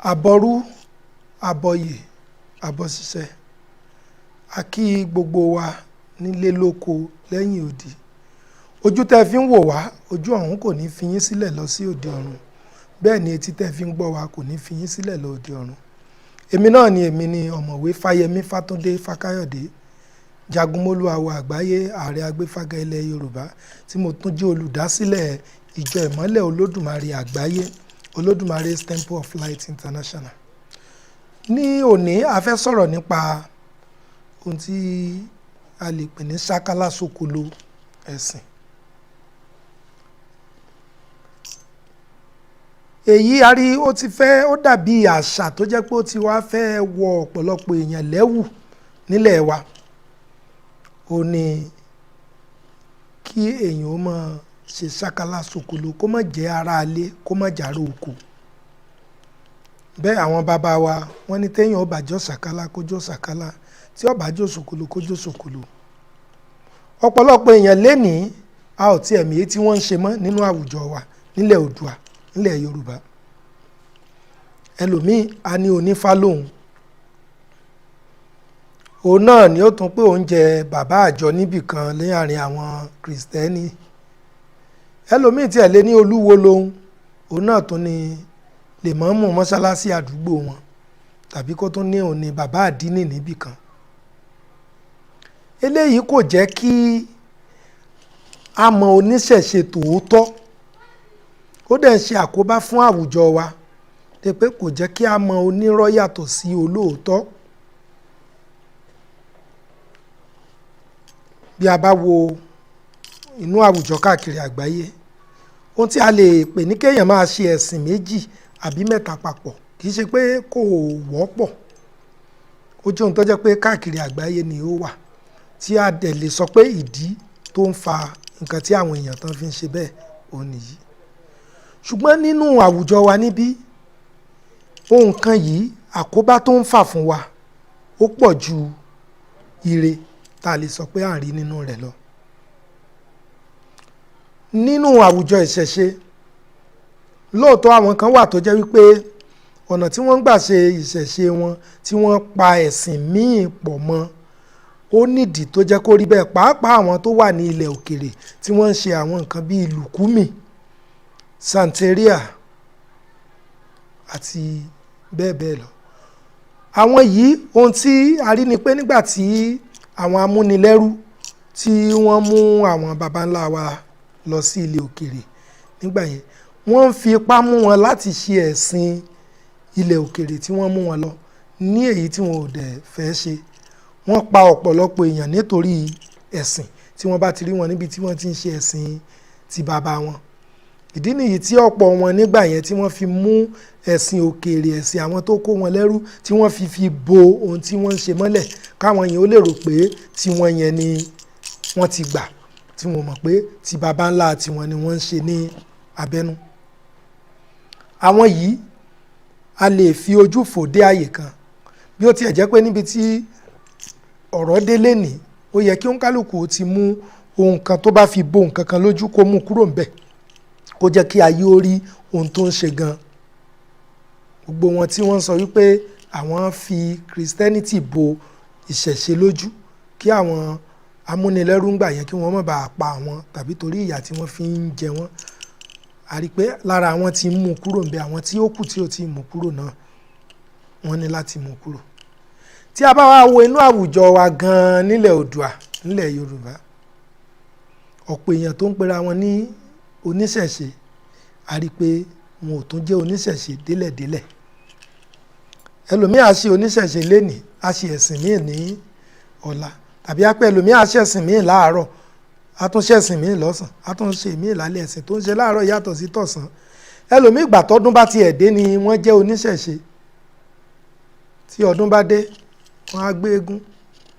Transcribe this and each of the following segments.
Àbọ̀rú, àbọ̀yè, àbọ̀ṣiṣẹ́. A kí gbogbo wa nílé lóko lẹ́yìn odi. Ojú tẹ́ fi ń wò wá, ojú ọ̀hún kò ní fi yín sílẹ̀ lọ sí òde ọ̀run. Bẹ́ẹ̀ ni etí tẹ́ fi ń gbọ́ wa kò ní fi yín sílẹ̀ lọ òde ọ̀run. Èmi ni ọ̀mọ̀wé Fáyẹmí Fátúndé Fákáyọ̀dé, jagunmólú àwọ̀ àgbáyé, ààrẹ agbéfágá ilẹ̀ Yorùbá, tí mo tún jẹ́ olùdásílẹ̀ ìjọ ìmọ́lẹ̀ Olódùmarè àgbáyé, Olódùmarè's Temple of Light International. Ní òní a fẹ́ sọ̀rọ̀ nípa ohun tí a lè pè ní ṣákálá sókolo ẹ̀sìn. Èyí a rí ó dàbí àṣà tó jẹ́ pé ó ti wá fẹ́ wọ ọ̀pọ̀lọpọ̀ èèyàn lẹ́wù nílẹ̀ wa. Ó ní kí èèyàn ó máa ṣe ṣákálá sókolo, kó má jẹ́ ará ilé, kó má jàrá oko. Bẹ́ẹ̀ àwọn bàbá wa wọ́n ní téèyàn ó bá jó ṣákálá kó jó ṣákálá, tí ó bá jó sókolo kó jó sókolo. Ọ̀pọ̀lọpọ̀ èèyàn lénìí a ò tiẹ̀ mọ̀ èyí tí wọ́n ń ṣe mọ́ nínú àwùjọ wa nílẹ̀ Oòduà, nílẹ̀ Yorùbá. Ẹlòmíì a ní onífá lòun. Òun náà ni ó tún pé òun jẹ bàbá àjọ níbì kan láàrin àwọn Kìrìsìtẹ́nì. Ẹlòmíì tiẹ̀ lé ní olúwo lòun. Òun náà tún ni lèmọ́mù mọ́sálásí àdúgbò wọn, tàbí kó tún ní òun ni bàbá àdínì níbì kan. Eléyìí kò jẹ́ kí a mọ oníṣẹ̀ṣe tòótọ́. Ó dẹ̀ ń ṣe àkóbá fún àwùjọ wa, de pé kò jẹ́ kí a mọ onírọ́ yàtọ̀ sí olóòótọ́. Bí a bá wo inú àwùjọ káàkiri àgbáyé, ohun tí a lè pè ní kéèyàn máa ṣe ẹ̀sìn méjì àbí mẹ́ta papọ̀ kì í ṣe pé kò wọ́pọ̀. Ó jẹ́ ohun tó jẹ́ pé káàkiri àgbáyé ni ó wà, tí a dẹ̀ lè sọ pé ìdí tó ń fa nǹkan tí àwọn èèyàn tán fi ń ṣe bẹ́ẹ̀ òun nìyí. Ṣùgbọ́n nínú àwùjọ wa níbí, ohun kan yìí àkóbá tó ń fà fún wa ó pọ̀ ju ire tá a lè sọ pé à ń rí nínú rẹ̀ lọ. Nínú àwùjọ ìṣẹ̀ṣe, lóòótọ́ àwọn kan wà tó jẹ́ wípé ọ̀nà tí wọ́n ń gbà ṣe ìṣẹ̀ṣe wọn, tí wọ́n pa ẹ̀sìn míì pọ̀ mọ́, ó nídìí tó jẹ́ kó rí bẹ́ẹ̀. Pàápàá àwọn tó wà ní ilẹ̀ òkèrè tí wọ́n ń ṣe àwọn nǹkan bíi lùkúmì, santeria àti bẹ́ẹ̀ bẹ́ẹ̀ lọ. Àwọn yìí, ohun tí a rí ni pé nígbà tí àwọn amúnilẹ́rú tí wọ́n mú àwọn baba ńlá wa lọ sí ilẹ̀ òkèrè nígbà yẹn, wọ́n ń fi ipá mú wọn láti ṣe ẹ̀sìn ilẹ̀ òkèrè tí wọ́n mú wọn lọ ní èyí tí wọn ò dẹ̀ fẹ́ ṣe. Wọ́n pa ọ̀pọ̀lọpọ̀ èèyàn nítorí ẹ̀sìn tí wọ́n bá ti rí wọn níbi tí wọ́n ti ń ṣe ẹ̀sìn ti bàbá wọn. Ìdí nìyí tí ọ̀pọ̀ wọn nígbà yẹn tí wọ́n fi mú ẹ̀sìn òkèèrè, ẹ̀sìn àwọn tó kó wọn lẹ́rú, tí wọ́n fi bo ohun tí wọ́n ń ṣe mọ́lẹ̀, káwọn yẹn ó lè rò pé tiwọn yẹn ni wọ́n ti gbà, tí wọ́n mọ̀ pé ti bàbá ńlá tiwọn ni wọ́n ń ṣe ní abẹ́nú. Àwọn yìí a lè fi ojú fò dé àyè kan, bí ó tiẹ̀ jẹ́ pé níbi tí ọ̀rọ̀ délé ní, ó yẹ kí oníkálùkù ó ti mú ohun kan tó bá fi bo nǹkan kan lójú kó mú kúrò ńbẹ̀, kó jẹ́ kí ayé ó rí ohun tó ń ṣe gan. Gbogbo wọn tí wọ́n sọ wípé àwọn fi Christianity bo ìṣẹ̀ṣe lójú, kí àwọn amúnilẹ́rú ńgbà yẹn kí wọ́n má bàa pa àwọn, tàbí torí ìyà tí wọ́n fi ń jẹ wọ́n. A rí pé lára àwọn tí ń mú kúrò ńbẹ̀, àwọn tí ó kù tí ò tí ì mú kúrò náà, wọ́n ní láti mú kúrò. Tí a bá wá wo inú àwùjọ wa gan-an nílẹ̀ Oòduà, nílẹ̀ Yorùbá, ọ̀pọ̀ èèyàn tó ń pera wọn ní oníṣẹ̀ṣe, a rí pé wọn ò tún jẹ́ oníṣẹ̀ṣe délẹ̀délẹ̀. Ẹlòmíì á ṣe oníṣẹ̀ṣe lénìí, á ṣe ẹ̀sìn míì ní ọ̀la, tàbí á pé ẹlòmíì á ṣe ẹ̀sìn míì láàárọ̀, á tún ṣe ẹ̀sìn míì lọ́sàn, á tún ṣe míì lálẹ́. Ẹ̀sìn tó ń ṣe láàárọ̀ yàtọ̀ sí tọ̀sán. Ẹlòmíì ìgbà tọ́dún bá ti dé ni wọ́n jẹ́ oníṣẹ̀ṣe. Tí ọdún bá dé, wọ́n á gbé eégún,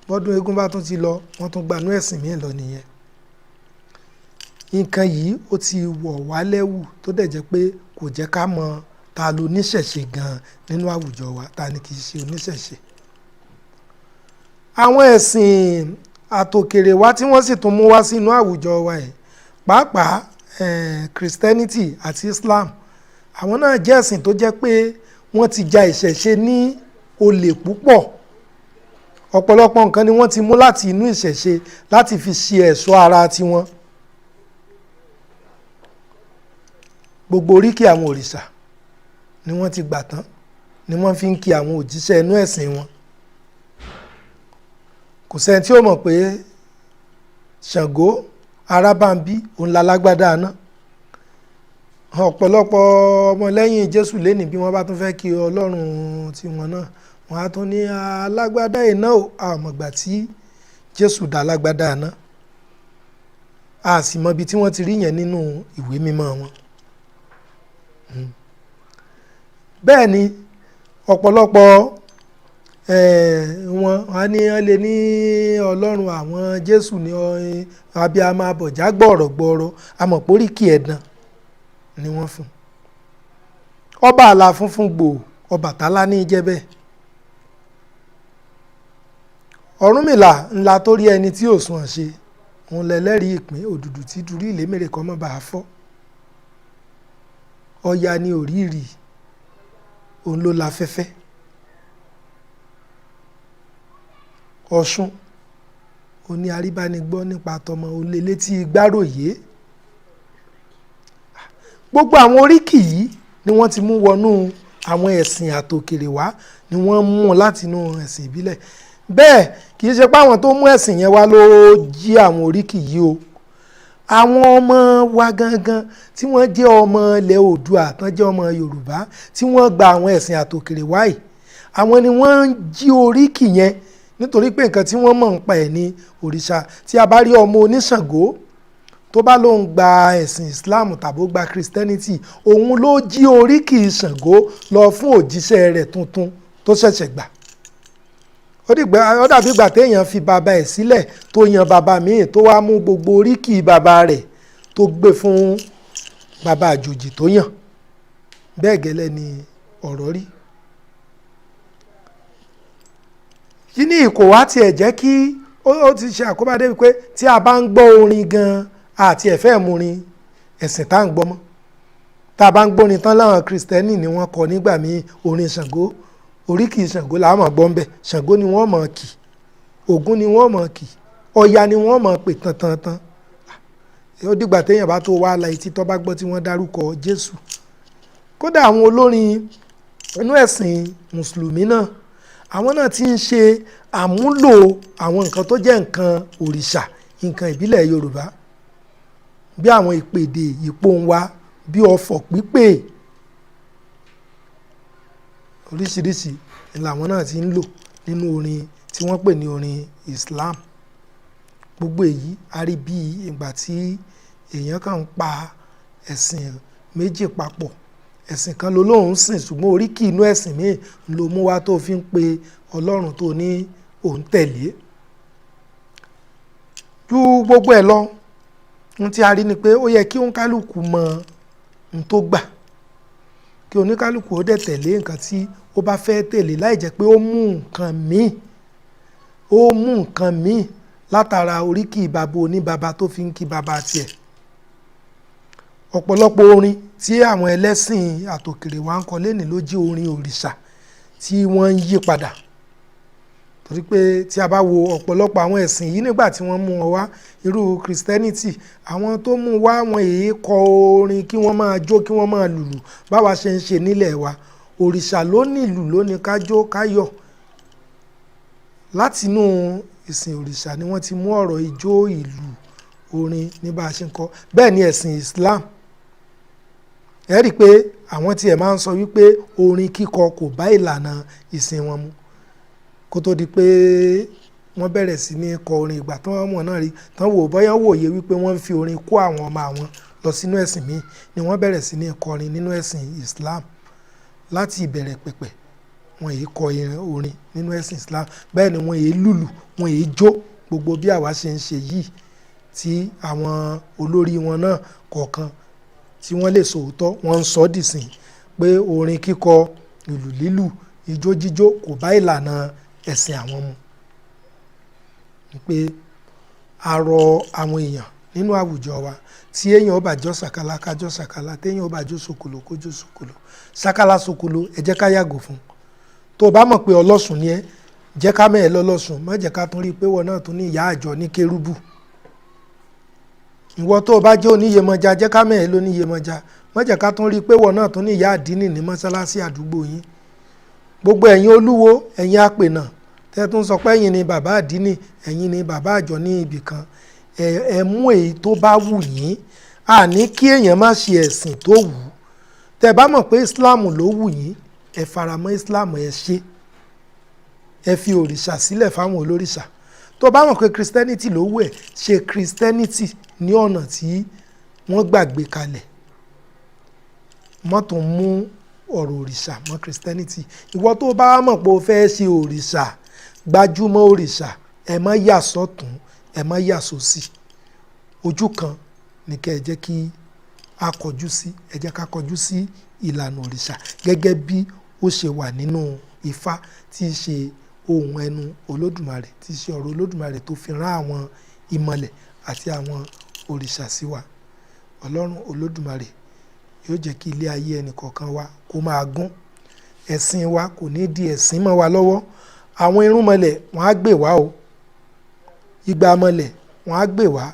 bọ́dún eégún bá tún ti lọ, wọ́n tún gbanú ẹ̀sìn míì lọ nìyẹn. Nǹkan yìí ó ti wọ̀ wá lẹ́wù, tó dẹ̀ jẹ́ pé kò jẹ́ ká mọ ta ló oníṣẹ̀ṣe gan-an nínú àwùjọ wa, ta ni kì í ṣe oníṣẹ̀ṣe. Àwọn ẹ̀sìn àtòkèrè wá tí wọ́n sì tún mú wá sínú àwùjọ wa yìí, pàápàá Christianity àti Islam, àwọn náà jẹ́ ẹ̀sìn tó jẹ́ pé wọ́n ti ja ìṣẹ̀ṣe ní olè púpọ̀. Ọ̀pọ̀lọpọ̀ nǹkan ni wọ́n ti mú láti inú ìṣẹ̀ṣe láti fi ṣe ẹ̀ṣọ́ ara tiwọn. Gbogbo oríkì àwọn òrìṣà ni wọ́n ti gbà tán ni wọ́n fi ń kí àwọn òjíṣẹ́ inú ẹ̀sìn wọn. Kò sẹ́ni tí ó mọ̀ pé Ṣàngó Arábàmbí òun lálágbádá aná. Ọ̀pọ̀lọpọ̀ ọmọlẹ́yìn Jésù lénìí bí wọ́n bá tún fẹ́ kí Ọlọ́run tiwọn náà wọ́n á tún ní alágbádá iná o, àmọ̀gbà tí Jésù dá alágbádá aná. A sì mọ ibi tí wọ́n ti rí yẹn nínú ìwé mímọ́ wọn. Bẹ́ẹ̀ ni ọ̀pọ̀lọpọ̀ wọn á ní wọ́n lè ní Ọlọ́run àwọn Jésù ní abiyamọ abọ̀já gbọ̀rọ̀gbọ̀rọ̀ amọ̀póríkì ẹ̀dàn ni wọ́n fún. Ọba àlà funfun gbòò Ọbàtálá ní jẹ́ bẹ́ẹ̀. Ọ̀rúnmìlà ńlá tó rí ẹni tí ò sùn ṣe òun lẹ́lẹ́rìí ìpín òdùdù tí dúró ìlémèrè kọ́ mọ́ bá a fọ́. Ọya ni òrìrì òun ló la fẹ́fẹ́. Ọ̀ṣun òní aríbánigbọ́ nípa tọmọ olè létí gbáròyé. Gbogbo àwọn oríkì yìí ni wọ́n ti mú wọnú àwọn ẹ̀sìn àtòkèrè wá ni wọ́n mú láti inú ẹ̀sìn ìbílẹ̀. Bẹ́ẹ̀ kì í ṣe pé àwọn tó mú ẹ̀sìn yẹn wá ló jí àwọn oríkì yìí o. Àwọn ọmọ wa gangan tí wọ́n jẹ́ ọmọ ilẹ̀ Oòduà tán jẹ́ ọmọ Yorùbá tí wọ́n gba àwọn ẹ̀sìn àtòkèrè wá yìí, àwọn ni wọ́n ń jí oríkì yẹn nítorí pé nǹkan tí wọ́n mọ̀ ń pa ẹ̀ ní òrìṣà. Tí a bá rí ọmọ oníṣàngó tó bá lóun gba ẹ̀sìn Islam tàbí ó gba Christianity, òun ló jí oríkì Ṣàngó lọ fún òjíṣẹ́ rẹ̀ tuntun tó ṣẹ̀ṣẹ̀ gbà. Ó dàbí ìgbà téèyàn fi bàbá ẹ̀ sílẹ̀ tó yan bàbá míì tó wá mú gbogbo oríkì bàbá rẹ̀ tó gbé fún bàbá àjòjì tó yàn. Bẹ́ẹ̀ gẹ́lẹ́ ni ọ̀rọ̀ rí. Kí ni ìkò wá tiẹ̀ jẹ́ kí ó ti ṣe àkóbá débi pé tí a bá ń gbọ́ orin gan-an àti ẹ̀fẹ́ ìmúrin ẹ̀sìn tá à ń gbọ́ mọ́. Tá a bá ń gbórin tán láwọn Kristẹni ni wọ́n kọ nígbà míì orin Ṣàngó, oríkì Ṣàngó làwọn máa gbọ́ ń bẹ̀. Ṣàngó ni wọ́n máa kì, Ògún ni wọ́n máa kì, Ọya ni wọ́n máa pè tantantan. Ó dìgbà téèyàn bá tó wá la etí tó bá gbọ́ tí wọ́n dárúkọ Jésù. Kódà àwọn olórin inú ẹ̀sìn Mùsùlùmí náà, àwọn náà ti ń ṣe àmúlò àwọn nǹkan tó jẹ́ nǹkan òrìṣà, nǹkan ìbílẹ̀ Yorùbá, bí àwọn ìpèdè ìpohùnwa, bí ọfọ̀ pípè, oríṣiríṣi làwọn náà ti ń lò nínú orin tí wọ́n pè ní orin Islam. Gbogbo èyí a rí bí ìgbà tí èèyàn kàn ń pa ẹ̀sìn méjì papọ̀. Ẹ̀sìn kan ló lóun sìn ṣùgbọ́n oríkì inú ẹ̀sìn míì ló mú wá tó fi ń pe Ọlọ́run tó ní òun tẹ̀lé. Ju gbogbo ẹ̀ lọ, ohun tí a rí ni pé ó yẹ kí oníkálùkù mọ ohun tó gbà, kí oníkálùkù ó dẹ̀ tẹ̀lé nǹkan tí ó bá fẹ́ tẹ̀lé láì jẹ́ pé ó mú nǹkan míì látara oríkì bàbá oníbàbá tó fi ń kí bàbá tiẹ̀. Ọ̀pọ̀lọpọ̀ orin tí àwọn ẹlẹ́sìn àtòkèrè wa ń kọ lénìí ló jẹ́ orin òrìṣà tí wọ́n ń yí padà. Torí pé tí a bá wo ọ̀pọ̀lọpọ̀ àwọn ẹ̀sìn yìí nígbà tí wọ́n mú wọn wá, irú Christianity, àwọn tó mú wá wọn èé kọ orin kí wọ́n máa jó kí wọ́n máa lùlù báwa ṣe ń ṣe nílẹ̀ wa. Òrìṣà ló ní ìlù ló ní ká jó ká yọ̀. Látinú ìsìn òrìṣà ni wọ́n ti mú ọ̀rọ̀ ijó, ìlù, orin ní bá a ṣe ń kọ. Bẹ́ẹ̀ ni ẹ̀sìn Islam. Ẹ rí i pé àwọn tiẹ̀ máa ń sọ wípé orin kíkọ kò bá ìlànà ìsìn wọn mu. Kó tó di pé wọ́n bẹ̀rẹ̀ sí ní kọ orin, ìgbà tí wọ́n náà rí tán wò bóyá wòye wípé wọ́n ń fi orin kó àwọn ọmọ àwọn lọ sínú ẹ̀sìn míì ni wọ́n bẹ̀rẹ̀ sí ní kọrin nínú ẹ̀sìn Islam. Láti ìbẹ̀rẹ̀ pẹ̀pẹ̀ wọn èé kọ orin nínú ẹ̀sìn Islam, bẹ́ẹ̀ ni wọn èé lùlù, wọn èé jó gbogbo bí àwa ṣe ń ṣe yìí, tí àwọn olórí wọn náà kọ̀ọ̀kan tí wọ́n lè sòótọ́ wọ́n ń sọ dìsìn pé orin kíkọ, ìlù lílù, ijó jíjó kò bá ìlànà ẹ̀sìn àwọn mu. Pé a rọ àwọn èèyàn nínú àwùjọ wa. Tí èèyàn ó bá jọ́ sàkálà ká jọ́ sàkálà, téèyàn ó bá jó sòkòlò kó jó sòkòlò. Sàkálà sòkòlò ẹ jẹ́ ká yàgò fún. Tó o bá mọ̀ pé ọlọ́sùn ni ẹ́, jẹ́ ká mẹ́ẹ̀ lọ́lọ́sùn, má jẹ́ ká tún rí i pé wọ́n náà tún ní ìyá àjọ ní kérúbù. Ìwọ tó o bá jẹ́ oníyèmọ̀já, jẹ́ ká mẹ́ẹ̀ lóníyèmọ̀já, má jẹ́ ká tún rí i pé wọ́n náà tún ní ìyá àdínì ní mọ́sálásí àdúgbò yín. Gbogbo ẹ̀yin olúwo, ẹ̀yin apènà, tẹ́ tún sọ pé ẹ̀yin ni bàbá àdínì, ẹ̀yin ni bàbá àjọ ní ibì kan, ẹ mú èyí tó bá wù yín. Àní kí èèyàn má ṣe ẹ̀sìn tó wù ú. Tẹ́ bá mọ̀ pé Islam ló wù yín, ẹ faramọ́ Islam, ẹ ṣe. Ẹ fi òrìṣà sílẹ̀ fáwọn olórìṣà. Tó bá mọ̀ pé Christianity ló wù ẹ́, ṣe Christianity ní ọ̀nà tí wọ́n gbàgbé kalẹ̀. Má tún mú ọ̀rọ̀ òrìṣà mọ́ Christianity. Ìwọ tó bá mọ̀ pé o fẹ́ ṣe òrìṣà, gbajúmọ̀ òrìṣà, ẹ má yà sọ́tún, ẹ má yà sósì. Ojú kan ni kẹ́ ẹ jẹ́ kí a kọjú sí, ẹ jẹ́ ká kọjú sí ìlànà òrìṣà gẹ́gẹ́ bí ó ṣe wà nínú Ifá tí í ṣe ohun ẹnu Olódùmarè, tí í ṣe ọ̀rọ̀ Olódùmarè tó fi rán àwọn ìmọ̀lẹ̀ àti àwọn òrìṣà sí wa. Ọlọ́run Olódùmarè yóò jẹ́ kí ilé ayé ẹnì kọ̀ọ̀kan wa kó máa gún. Ẹ̀sìn wa kò ní di ẹ̀sìn mọ́ wa lọ́wọ́. Àwọn irúnmọlẹ̀ wọ́n á gbè wá o. Ìgbàmọlẹ̀ wọ́n á gbè wá.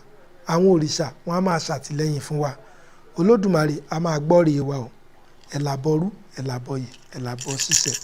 Àwọn òrìṣà wọ́n á máa ṣàtìlẹ́yìn fún wa. Olódùmarè á máa gbọ́rè wa o. Ẹ̀làbọ̀rú, ẹ̀làbọ̀yè, ẹ̀làbọ̀ ṣíṣẹ́.